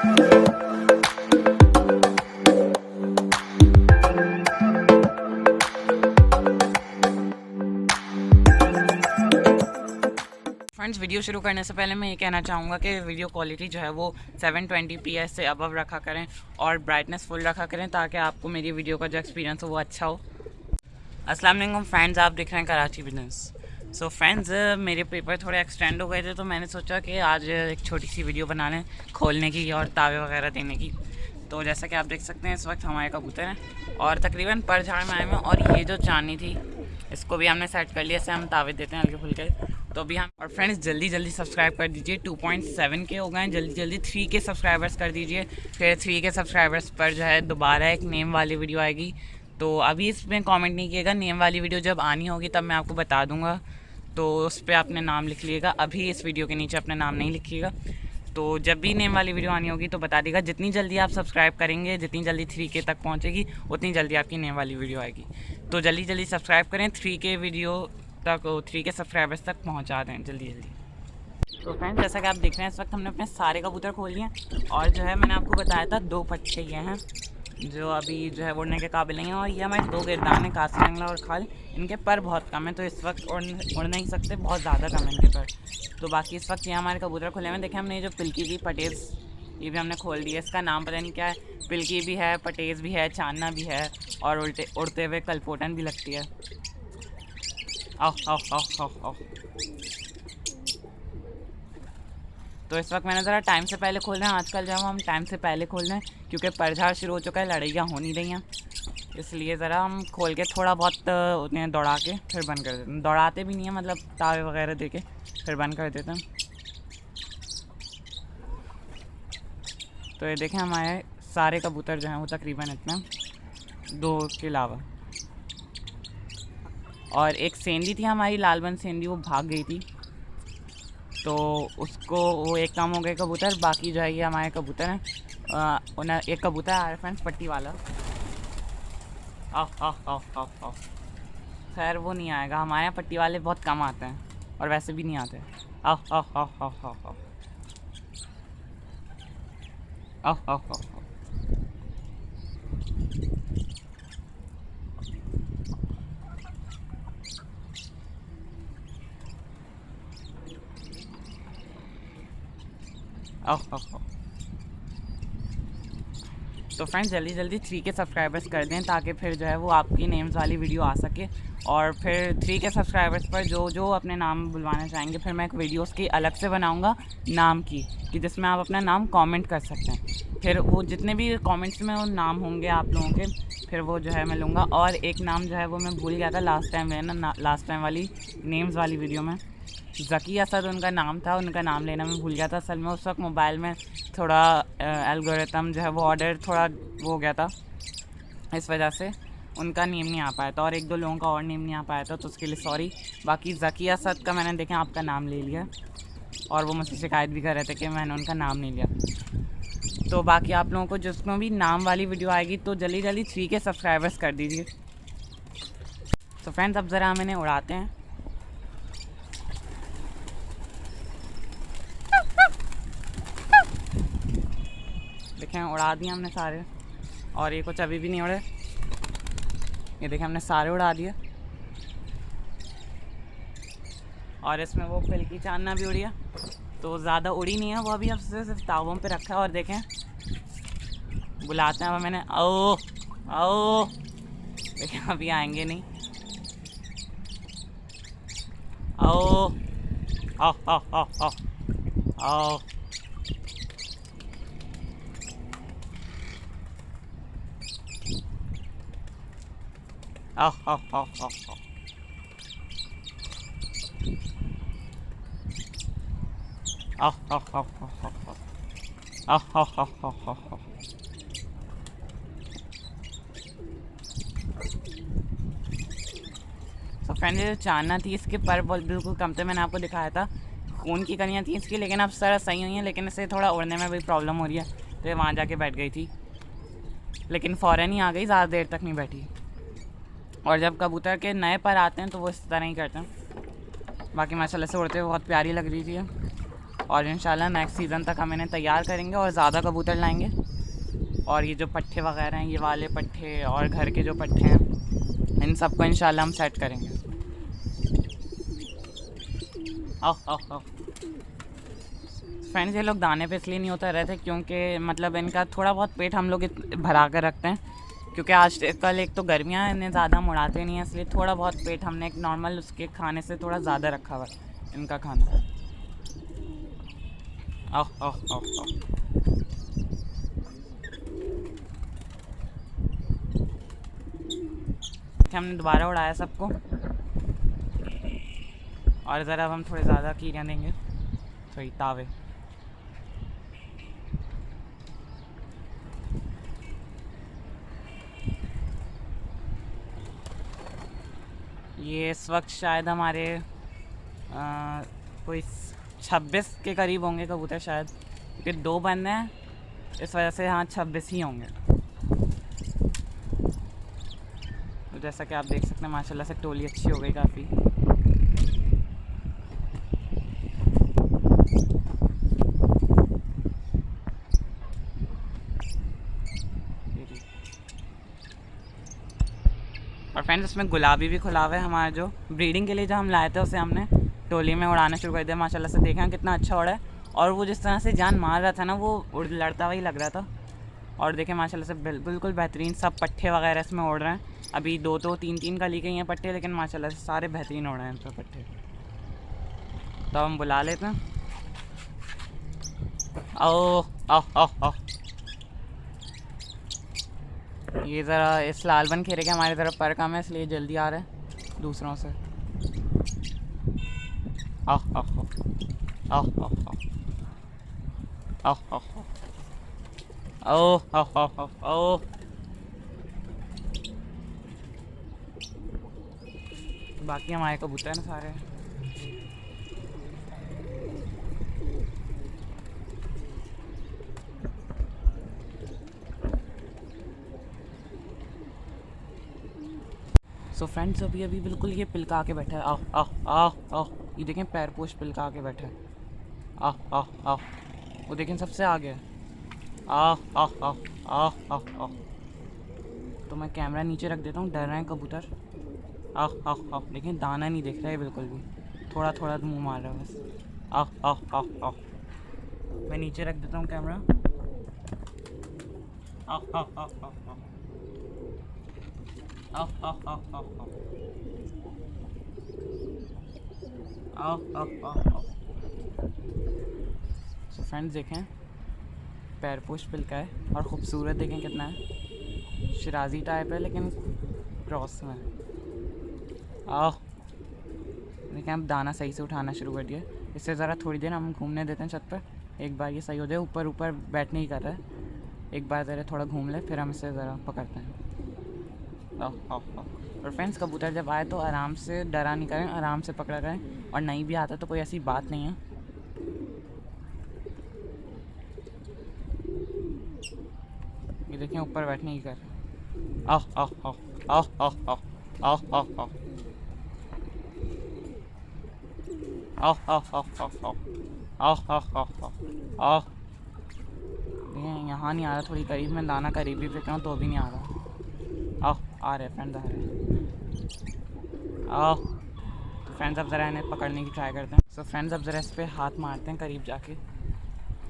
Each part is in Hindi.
फ्रेंड्स, वीडियो शुरू करने से पहले मैं ये कहना चाहूँगा कि वीडियो क्वालिटी जो है वो 720p से अबव रखा करें और ब्राइटनेस फुल रखा करें ताकि आपको मेरी वीडियो का जो एक्सपीरियंस हो वो अच्छा हो। अस्सलाम वालेकुम फ्रेंड्स, आप देख रहे हैं कराची बिजनेस। सो फ्रेंड्स, मेरे पेपर थोड़े एक्सटेंड हो गए थे तो मैंने सोचा कि आज एक छोटी सी वीडियो बना लें खोलने की और तावे वगैरह देने की। तो जैसा कि आप देख सकते हैं इस वक्त हमारे कबूतर हैं और तकरीबन पर झाड़ में आए हुए हैं। और ये जो चांदी थी इसको भी हमने सेट कर लिया, इससे हम तावे देते हैं हल्के फुल्के। तो अभी हम और फ्रेंड्स जल्दी सब्सक्राइब कर दीजिए। 2.7 के हो गए हैं, जल्दी 3 के सब्सक्राइबर्स कर दीजिए। फिर 3 के सब्सक्राइबर्स पर जो है दोबारा एक नेम वाली वीडियो आएगी। तो अभी इसमें कमेंट नहीं किएगा, नेम वाली वीडियो जब आनी होगी तब मैं आपको बता दूंगा, तो उस पर अपने नाम लिख लीजिएगा। अभी इस वीडियो के नीचे अपना नाम नहीं लिखिएगा। तो जब भी नेम वाली वीडियो आनी होगी तो बता देगा। जितनी जल्दी आप सब्सक्राइब करेंगे, जितनी जल्दी 3 के तक पहुंचेगी उतनी जल्दी आपकी नेम वाली वीडियो आएगी। तो जल्दी सब्सक्राइब करें, 3 के वीडियो तक 3 के सब्सक्राइबर्स तक पहुंचा दें जल्दी। तो फ्रेंड्स, जैसा कि आप देख रहे हैं इस वक्त हमने अपने सारे कबूतर खोल लिए हैं और जो है मैंने आपको बताया था 2 पट्टे ये हैं जो अभी जो है उड़ने के काबिल नहीं है। और ये हमारे 2 गिरदान हैं, कासरा अंगला और खाल। इनके पर बहुत कम है तो इस वक्त उड़ नहीं सकते, बहुत ज़्यादा कम है इनके पर। तो बाकी इस वक्त ये हमारे कबूतर खुले हुए। देखें हमने ये जो पिल्की भी पटेज़ ये भी हमने खोल दिया। इसका नाम पता नहीं क्या है, पिल्की भी है, पटेज़ भी है, चांदना भी है और उड़ते हुए कलपोटन भी लगती है। आओ। तो इस वक्त मैंने ज़रा टाइम से पहले खोल रहे हैं। आजकल जब हम टाइम से पहले खोल रहे हैं क्योंकि परझाड़ शुरू हो चुका है, लड़ाइयाँ हो नहीं रही हैं, इसलिए ज़रा हम खोल के थोड़ा बहुत उतने दौड़ा के फिर बंद कर देते हैं। दौड़ाते भी नहीं हैं, मतलब तावे वगैरह दे के फिर बंद कर देते हैं। तो ये देखें हमारे सारे कबूतर जो हैं वो तकरीबन इतना 2 के अलावा। और एक सेंधी थी हमारी लालबन सेंधी, वो भाग गई थी तो उसको वो एक काम हो गए कबूतर। बाकी जो है ये हमारे कबूतर हैं। एक कबूतर आ रहा है फ्रेंड्स पट्टी वाला। आओ। खैर वो नहीं आएगा, हमारे यहाँ पट्टी वाले बहुत कम आते हैं और वैसे भी नहीं आते। आओ। तो फ्रेंड्स जल्दी 3 के सब्सक्राइबर्स कर दें ताकि फिर जो है वो आपकी नेम्स वाली वीडियो आ सके। और फिर 3 के सब्सक्राइबर्स पर जो अपने नाम बुलवाना चाहेंगे फिर मैं एक वीडियो उसकी अलग से बनाऊंगा नाम की, कि जिसमें आप अपना नाम कमेंट कर सकते हैं। फिर वो जितने भी कमेंट्स में वो नाम होंगे आप लोगों के, फिर वो जो है मैं लूँगा। और एक नाम जो है वो मैं भूल गया था लास्ट टाइम वाली नेम्स वाली वीडियो में। ज़की असद उनका नाम था, उनका नाम लेना मैं भूल गया था। असल में उस वक्त मोबाइल में थोड़ा एल्गोरिथम जो है वो ऑर्डर थोड़ा वो हो गया था, इस वजह से उनका नेम नहीं आ पाया था और 1-2 लोगों का और नेम नहीं आ पाया था, तो उसके लिए सॉरी। बाकी ज़की असद का मैंने देखें आपका नाम ले लिया और वो मुझसे शिकायत भी कर रहे थे कि मैंने उनका नाम नहीं लिया। तो बाकी आप लोगों को जिसमें भी नाम वाली वीडियो आएगी तो जल्दी 3 के सब्सक्राइबर्स कर दीजिए। तो फ्रेंड्स अब ज़रा हम इन्हें उड़ाते हैं। देखें उड़ा दिए हमने सारे और ये कुछ अभी भी नहीं उड़े। ये देखें हमने सारे उड़ा दिए और इसमें वो पिल्की चांदना भी उड़ी है, तो ज़्यादा उड़ी नहीं है वो, अभी अब सिर्फ तावों पे रखा है। और देखें बुलाते हैं अब मैंने, आओ। देखें अभी आएंगे नहीं। आओ। तो फ्रेंड जो चांदना थी इसके पर बिल्कुल कम थे, मैंने आपको दिखाया था। खून की कनियाँ थी इसकी, लेकिन अब सारा सही हुई हैं, लेकिन इसे थोड़ा उड़ने में भी प्रॉब्लम हो रही है तो ये वहाँ जाके बैठ गई थी, लेकिन फ़ौरन ही आ गई, ज़्यादा देर तक नहीं बैठी। और जब कबूतर के नए पर आते हैं तो वो इस तरह ही करते हैं। बाकी माशाल्लाह से उड़ते हुए बहुत प्यारी लग रही थी। और इंशाल्लाह नेक्स्ट सीज़न तक हम इन्हें तैयार करेंगे और ज़्यादा कबूतर लाएंगे। और ये जो पट्ठे वगैरह हैं, ये वाले पट्ठे और घर के जो पट्ठे हैं, इन सबको इंशाल्लाह हम सेट करेंगे। आओ आओ आओ फ्रेंड्स, ये लोग दाने पे इसलिए नहीं होता रहते क्योंकि मतलब इनका थोड़ा बहुत पेट हम लोग भरा कर रखते हैं, क्योंकि आज कल एक तो गर्मियाँ इन्हें ज़्यादा मुड़ाते नहीं हैं, इसलिए थोड़ा बहुत पेट हमने एक नॉर्मल उसके खाने से थोड़ा ज़्यादा रखा हुआ है इनका खाना। आओ आओ आओ आओ हमने दोबारा उड़ाया सबको, और ज़रा अब हम थोड़े ज़्यादा कीड़ियाँ देंगे, सॉरी तावे। ये इस वक्त शायद हमारे कोई 26 के करीब होंगे कबूतर शायद, क्योंकि 2 बंदे हैं इस वजह से। हाँ 26 ही होंगे। तो जैसा कि आप देख सकते हैं माशाल्लाह से टोली अच्छी हो गई काफ़ी। और फ्रेंड्स इसमें गुलाबी भी खुला हुआ है। हमारा जो ब्रीडिंग के लिए जो हम लाए थे उसे हमने टोली में उड़ाना शुरू कर दिया। माशाल्लाह से देखें कितना अच्छा उड़ा है, और वो जिस तरह से जान मार रहा था ना, वो लड़ता हुआ ही लग रहा था। और देखें माशाल्लाह से बिल्कुल बेहतरीन सब पट्ठे वगैरह इसमें उड़ रहे हैं। अभी 2 तो 3 कली के हैं पट्टे, लेकिन माशाल्लाह से सारे बेहतरीन उड़ रहे हैं इन पर पट्टे। तो हम बुला लेते हैं। आओ आओ आओ आओ, ये ज़रा इस लालबन खेरे के हमारी तरफ पर कम है, इसलिए जल्दी आ रहा है दूसरों से। आओ आओ आओ आओ आओ आओ आओ आओ आओ आओ आओ आओ। बाकी हमारे कबूतर हैं सारे। सो फ्रेंड्स अभी बिल्कुल ये पिलका के बैठा है। आओ आओ आओ आओ, ये देखें पैर पोश पिलका के बैठा है। आओ आओ आओ, वो देखें सबसे आगे है। आओ आओ आओ आओ आओ आओ। तो मैं कैमरा नीचे रख देता हूँ, डर रहे हैं कबूतर। आओ आओ आओ, लेकिन दाना नहीं दिख रहा है बिल्कुल भी, थोड़ा थोड़ा मुँह मार रहा है बस। आओ आओ आओ आओ, मैं नीचे रख देता हूँ कैमरा। आओ आओ आओ आओ आओ आओ आओ आओ आओ आओ आओ आओ आओ। सो फ्रेंड्स देखें पैरपोश पिलका है, और ख़ूबसूरत देखें कितना है, शिराजी टाइप है लेकिन क्रॉस में। आओ देखें अब दाना सही से उठाना शुरू कर दिया। इससे ज़रा थोड़ी देर हम घूमने देते हैं छत पर, एक बार ये सही हो जाए, ऊपर ऊपर बैठने ही कर रहा है, एक बार ज़रा थोड़ा घूम ले, फिर हम इसे ज़रा पकड़ते हैं। आओ आओ आओ। और फ्रेंड्स कबूतर जब आए तो आराम से, डरा नहीं करें, आराम से पकड़ा करें, और नहीं भी आता तो कोई ऐसी बात नहीं है। ये देखें ऊपर बैठने ही कर। आओ आओ आओ आओ आओ आओ आओ आओ आओ आओ आओ आओ आओ आओ आओ आओ आओ आओ। यहाँ नहीं आ रहा, थोड़ी करीब में दाना करीब भी फेंक रहा हूँ तो भी नहीं आ रहा। आओ आ रहे फ्रेंड्स, आ रहे। आओ तो फ्रेंड्स अब ज़रा इन्हें पकड़ने की ट्राई करते हैं। सो फ्रेंड्स अब ज़रा इस पर हाथ मारते हैं करीब जाके।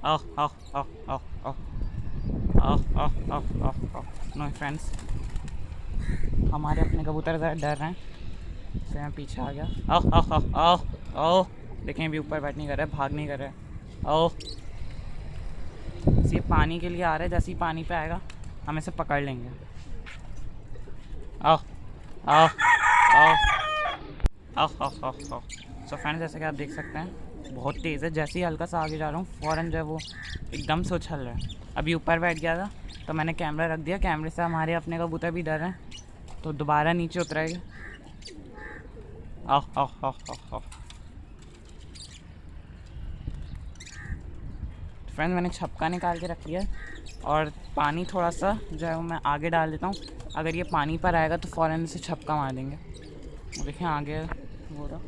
आओ आओ आओ आओ आओ आओ आओ आओ आओ आओ। नो फ्रेंड्स हमारे अपने कबूतर ज़रा डर रहे हैं, तो मैं पीछे आ गया। आओ आओ आओ आओ आओ। देखें अभी ऊपर बैठ नहीं कर रहा है, भाग नहीं कर रहा है। आओ ये पानी के लिए आ रहा है, जैसे ही पानी पे आएगा हम इसे पकड़ लेंगे। आओ आओ आओ आओ आओ आओ आओ। सो फ्रेंड्स जैसे कि आप देख सकते हैं बहुत तेज़ है, जैसे ही हल्का सा आगे जा रहा हूँ फ़ौरन जो है वो एकदम से उछल रहा है। अभी ऊपर बैठ गया था तो मैंने कैमरा रख दिया, कैमरे से हमारे अपने कबूतर भी डर रहे हैं तो दोबारा नीचे उतरेगा। आओ आओ आओ आओ आओ। फ्रेंड्स मैंने छपका निकाल के रख लिया और पानी थोड़ा सा जो है वो मैं आगे डाल देता हूँ, अगर ये पानी पर आएगा तो फ़ौरन से छपका मार देंगे। देखिए आगे हो रहा।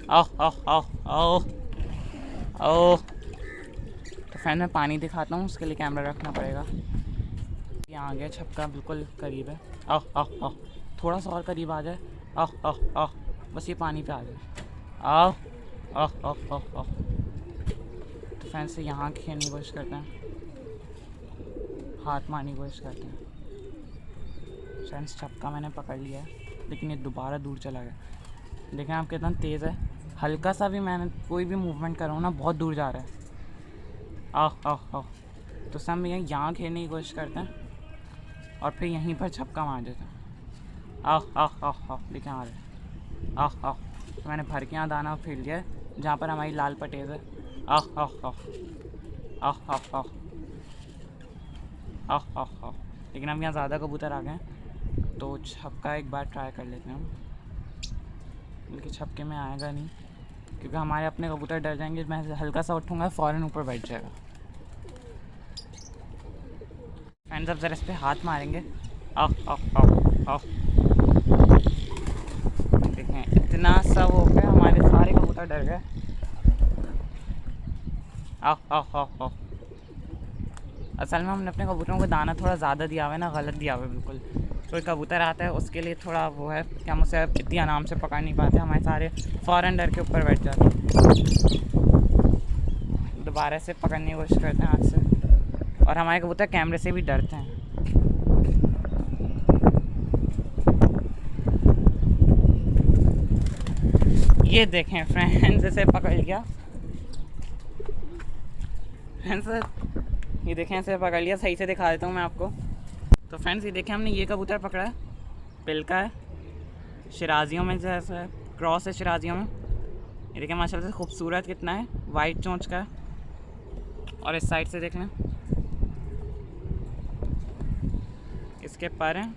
आओ आओ आओ आओ आओ। तो फ्रेंड मैं पानी दिखाता हूँ, उसके लिए कैमरा रखना पड़ेगा। यहाँ आ गया, छपका बिल्कुल करीब है। आओ आओ आओ, थोड़ा सा और करीब आ जाए। आओ आओ आओ, बस ये पानी पे आ जाए। आओ आओ आओ आओ आओ। तो फ्रेंड से यहाँ खेलने की कोशिश करते हैं, हाथ मारने की कोशिश करते हैं। फ्रेंड्स छपका मैंने पकड़ लिया है, लेकिन ये दोबारा दूर चला गया। देखें आप कितना तेज़ है, हल्का सा भी मैंने कोई भी मूवमेंट कर रहा हूँ ना, बहुत दूर जा रहा है। आओ आओ आओ। तो सब यहाँ खेलने की कोशिश करते हैं और फिर यहीं पर छक्का मार देते हैं। आओ आओ आओ आओ, देखें आ रहे। आओ आओ। तो मैंने भर के यहाँ दाना फेल दिया है जहाँ पर हमारी लाल पटेज है। आओ आओ आओ आओ आओ आओ आओ आओ आओ। लेकिन हम यहाँ ज़्यादा कबूतर आ गए हैं, तो छक्का एक बार ट्राई कर लेते हैं हम। बल्कि छक्के में आएगा नहीं, क्योंकि हमारे अपने कबूतर डर जाएंगे। मैं हल्का सा उठूँगा, फ़ौरन ऊपर बैठ जाएगा। फ्रेंड्स अब ज़रा इस पर हाथ मारेंगे। आओ आओ आओ आओ। देखें इतना सा हो गया, हमारे सारे कबूतर डर गए। आओ आओ आओ आओ। असल में हमने अपने कबूतरों को दाना थोड़ा ज़्यादा दिया हुआ है ना, गलत दिया हुआ है बिल्कुल। कोई कबूतर आता है उसके लिए थोड़ा वो है कि हम उसे इतनी आराम से पकड़ नहीं पाते, हमारे सारे फ़ौरन डर के ऊपर बैठ जाते हैं। दोबारा से पकड़ने की कोशिश करते हैं हाथ से। और हमारे कबूतर कैमरे से भी डरते हैं। ये देखें फ्रेंड्स, इसे पकड़ लिया। फ्रेंड्स ये देखें, इसे पकड़ लिया। सही से दिखा देता हूँ मैं आपको। तो फ्रेंड्स ये देखें, हमने ये कबूतर पकड़ा है, पिलका है, शराजियों में जैसा है, क्रॉस है शराजियों में। ये देखें माशाल्लाह से खूबसूरत कितना है, वाइट चोंच का है। और इस साइड से देख लें, इसके पर हैं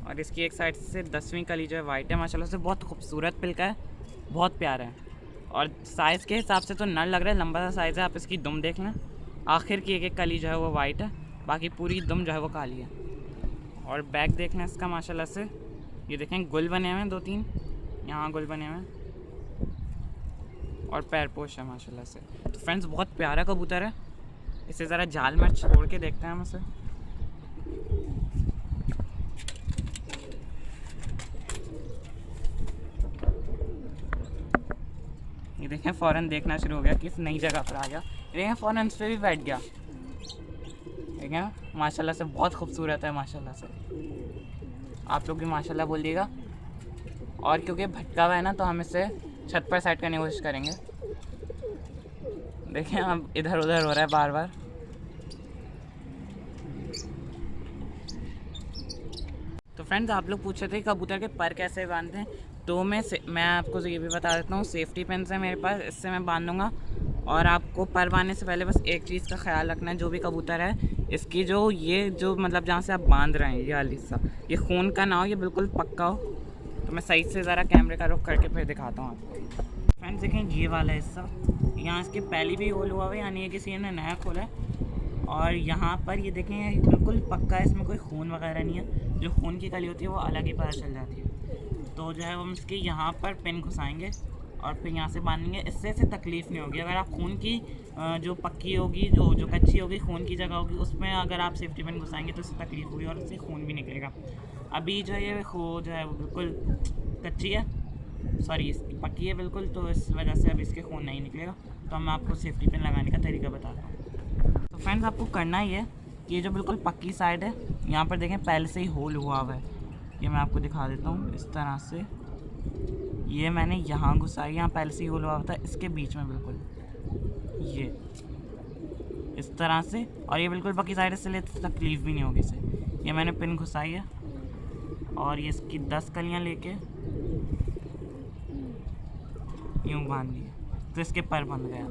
और इसकी एक साइड से 10वीं कली जो है वाइट है। माशाल्लाह से बहुत खूबसूरत पिलका है, बहुत प्यारा है। और साइज़ के हिसाब से तो नर लग रहा है, लंबा सा साइज़ है। आप इसकी दुम देख लें, आखिर की एक एक कली जो है वो वाइट है, बाकी पूरी दुम जो है वो काली है। और बैक देख लें इसका, माशाल्लाह से ये देखें गुल बने हुए हैं 2-3, यहाँ गुल बने हुए हैं और पैर पोश है माशाल्लाह से। तो फ्रेंड्स बहुत प्यारा कबूतर है। इसे ज़रा जाल में छोड़ के देखते हैं हम इसे। ये देखें फ़ौरन देखना शुरू हो गया, किस नई जगह पर आ गया। देखें फ़ौरन इस पर भी बैठ गया। देखें माशाल्लाह से बहुत खूबसूरत है माशाल्लाह से। आप लोग भी माशाल्लाह बोल दिएगा। और क्योंकि भटका हुआ है ना, तो हम इसे छत पर सेट करने की कोशिश करेंगे। देखें अब इधर उधर हो रहा है बार बार। तो फ्रेंड्स आप लोग पूछ रहे थे कबूतर के पर कैसे बांधते हैं, तो मैं आपको ये भी बता देता हूँ। सेफ्टी पिन्स है मेरे पास, इससे मैं बांध दूँगा। और आपको पर बांधने से पहले बस एक चीज़ का ख्याल रखना है, जो भी कबूतर है इसकी ये जो मतलब जहाँ से आप बांध रहे हैं ये वाली हिस्सा, ये खून का ना हो, ये बिल्कुल पक्का हो। तो मैं सही से ज़रा कैमरे का रुख करके फिर दिखाता हूँ आपको। फ्रेंड्स देखें ये वाला हिस्सा, यहाँ इसके पहले भी होल हुआ हुआ है, यानी ये किसी ने नया खोला है। और यहाँ पर ये देखें ये बिल्कुल पक्का है, इसमें कोई खून वगैरह नहीं है। जो खून की कली होती है वो अलग ही पता चल जाती है। तो जो है हम इसके यहाँ पर पिन घुसाएंगे और फिर यहाँ से बांधेंगे। इससे तकलीफ़ नहीं होगी। अगर आप खून की जो पक्की होगी, जो कच्ची होगी, खून की जगह होगी, उसमें अगर आप सेफ्टी पिन घुसाएंगे तो इससे तकलीफ़ होगी और इससे खून भी निकलेगा। अभी जो है ये जो है वो बिल्कुल कच्ची है, सॉरी इसकी पक्की है बिल्कुल, तो इस वजह से अब इसके खून नहीं निकलेगा। तो मैं आपको सेफ्टी पिन लगाने का तरीका बताता हूँ। तो फ्रेंड्स आपको करना ही है कि ये जो बिल्कुल पक्की साइड है, यहाँ पर देखें पहले से ही होल हुआ हुआ है। ये मैं आपको दिखा देता हूँ इस तरह से। ये मैंने यहाँ घुसाई, यहाँ पहले से ही होल हुआ था, इसके बीच में बिल्कुल ये इस तरह से। और ये बिल्कुल पक्की साइड, इसलिए तकलीफ़ भी नहीं होगी इसे। ये मैंने पिन घुसाई है और ये इसकी 10 कलियाँ लेके यूँ बांध दी, तो इसके पर बंध गया।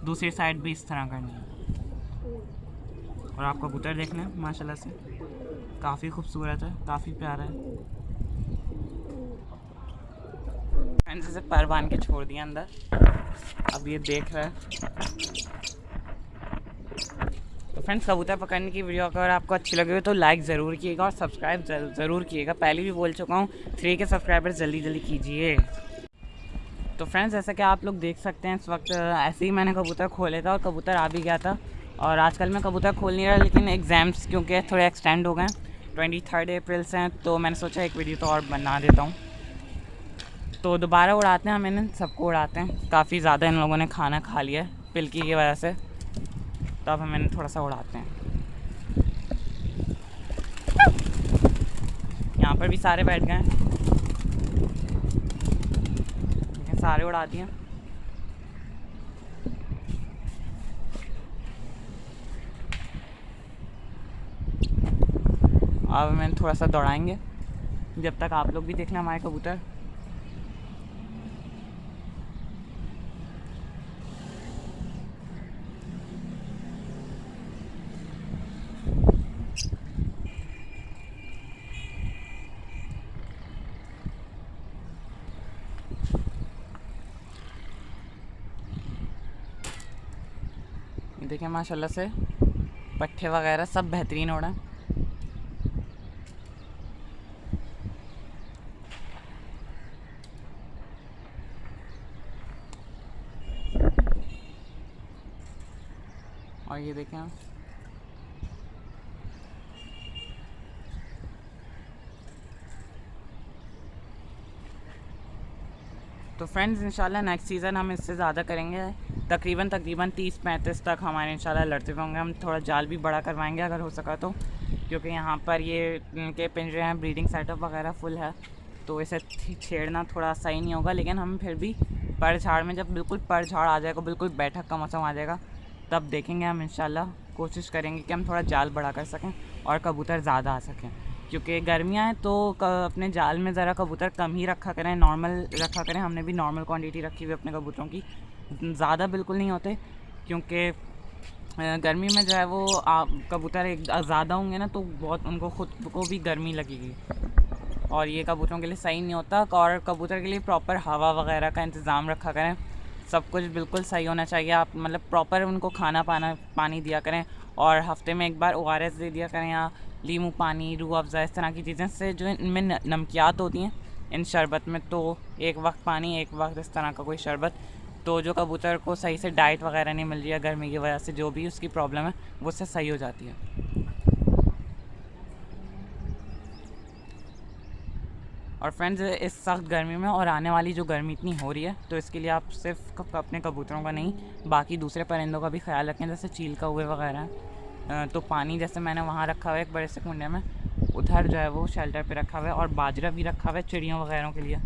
दूसरी साइड भी इस तरह करनी है। और आप कबूतर देख लें माशाल्लाह से काफ़ी खूबसूरत है, काफ़ी प्यारा है। फ्रेंड्स इसे पर बांध के छोड़ दिया अंदर, अब ये देख रहा है। तो फ्रेंड्स कबूतर पकड़ने की वीडियो अगर आपको अच्छी लगी हो तो लाइक ज़रूर कीजिएगा और सब्सक्राइब ज़रूर कीजिएगा। पहले भी बोल चुका हूँ, 3 के सब्सक्राइबर जल्दी जल्दी कीजिए। तो फ्रेंड्स, जैसा कि आप लोग देख सकते हैं इस वक्त ऐसे ही मैंने कबूतर खोले था और कबूतर आ भी गया था। और आजकल मैं कबूतर खोल नहीं रहा, लेकिन एग्ज़ाम्स क्योंकि थोड़े एक्सटेंड हो गए, 23 अप्रैल से हैं, तो मैंने सोचा एक वीडियो तो और बना देता हूँ। तो दोबारा उड़ाते हैं हम, इन्हें सबको उड़ाते हैं। काफ़ी ज़्यादा इन लोगों ने खाना खा लिया है पिल्की की वजह से, तो अब हम इन्हें थोड़ा सा उड़ाते हैं। यहाँ पर भी सारे बैठ गए हैं, सारे उड़ा दिए। अब मैं थोड़ा सा दौड़ाएंगे जब तक आप लोग भी देख लें हमारे कबूतर। देखिए माशाल्लाह से पट्ठे वगैरह सब बेहतरीन उड़ा। और ये देखें आप, तो फ्रेंड्स इंशाल्लाह नेक्स्ट सीज़न हम इससे ज़्यादा करेंगे। तकरीबन 30-35 तक हमारे इंशाल्लाह लड़ते होंगे। हम थोड़ा जाल भी बड़ा करवाएंगे अगर हो सका तो, क्योंकि यहाँ पर ये इनके पिंजरे हैं, ब्रीडिंग सेटअप वगैरह फुल है, तो इसे छेड़ना थोड़ा सही नहीं होगा। लेकिन हम फिर भी पतझड़ में, जब बिल्कुल पतझड़ आ जाएगा, बिल्कुल बैठक का मौसम आ जाएगा, तब देखेंगे हम इंशाल्लाह। कोशिश करेंगे कि हम थोड़ा जाल बड़ा कर सकें और कबूतर ज़्यादा आ सकें, क्योंकि गर्मियाँ हैं तो अपने जाल में ज़रा कबूतर कम ही रखा करें, नॉर्मल रखा करें। हमने भी नॉर्मल क्वांटिटी रखी हुई अपने कबूतरों की, ज़्यादा बिल्कुल नहीं होते, क्योंकि गर्मी में जो है वो कबूतर एक ज़्यादा होंगे ना तो बहुत उनको खुद को भी गर्मी लगेगी, और ये कबूतरों के लिए सही नहीं होता। और कबूतर के लिए प्रॉपर हवा वगैरह का इंतज़ाम रखा करें, सब कुछ बिल्कुल सही होना चाहिए। आप मतलब प्रॉपर उनको खाना पानी दिया करें, और हफ्ते में एक बार ORS दे दिया करें, या नींबू पानी, रूह अफ़ज़ा, इस तरह की चीज़ें से जो इनमें नमकियात होती हैं इन शरबत में, तो एक वक्त पानी एक वक्त इस तरह का कोई शरबत, तो जो कबूतर को सही से डाइट वगैरह नहीं मिल रही है गर्मी की वजह से, जो भी उसकी प्रॉब्लम है वो उससे सही हो जाती है। और फ्रेंड्स, इस सख्त गर्मी में और आने वाली जो गर्मी इतनी हो रही है, तो इसके लिए आप सिर्फ अपने कबूतरों का नहीं, बाकी दूसरे परिंदों का भी ख्याल रखें, जैसे चील कौवे वगैरह हैं। तो पानी जैसे मैंने वहाँ रखा हुआ है एक बड़े से कुंडे में, उधर जो है वो शेल्टर पे रखा हुआ है, और बाजरा भी रखा हुआ है चिड़ियों वगैरह के लिए।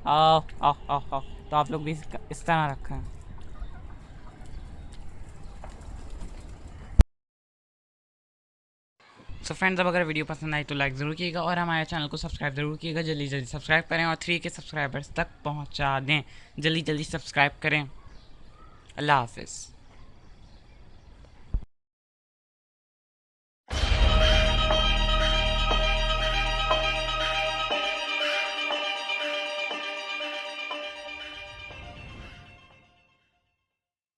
आओ आओ आओ आओ, तो आप लोग भी इस तरह रखें। सो फ्रेंड्स, अब अगर वीडियो पसंद आई तो लाइक ज़रूर कीजिएगा, और हमारे चैनल को सब्सक्राइब ज़रूर कीजिएगा। जल्दी जल्दी सब्सक्राइब करें और 3 के सब्सक्राइबर्स तक पहुंचा दें। जल्दी जल्दी सब्सक्राइब करें। अल्लाह हाफ़िज़।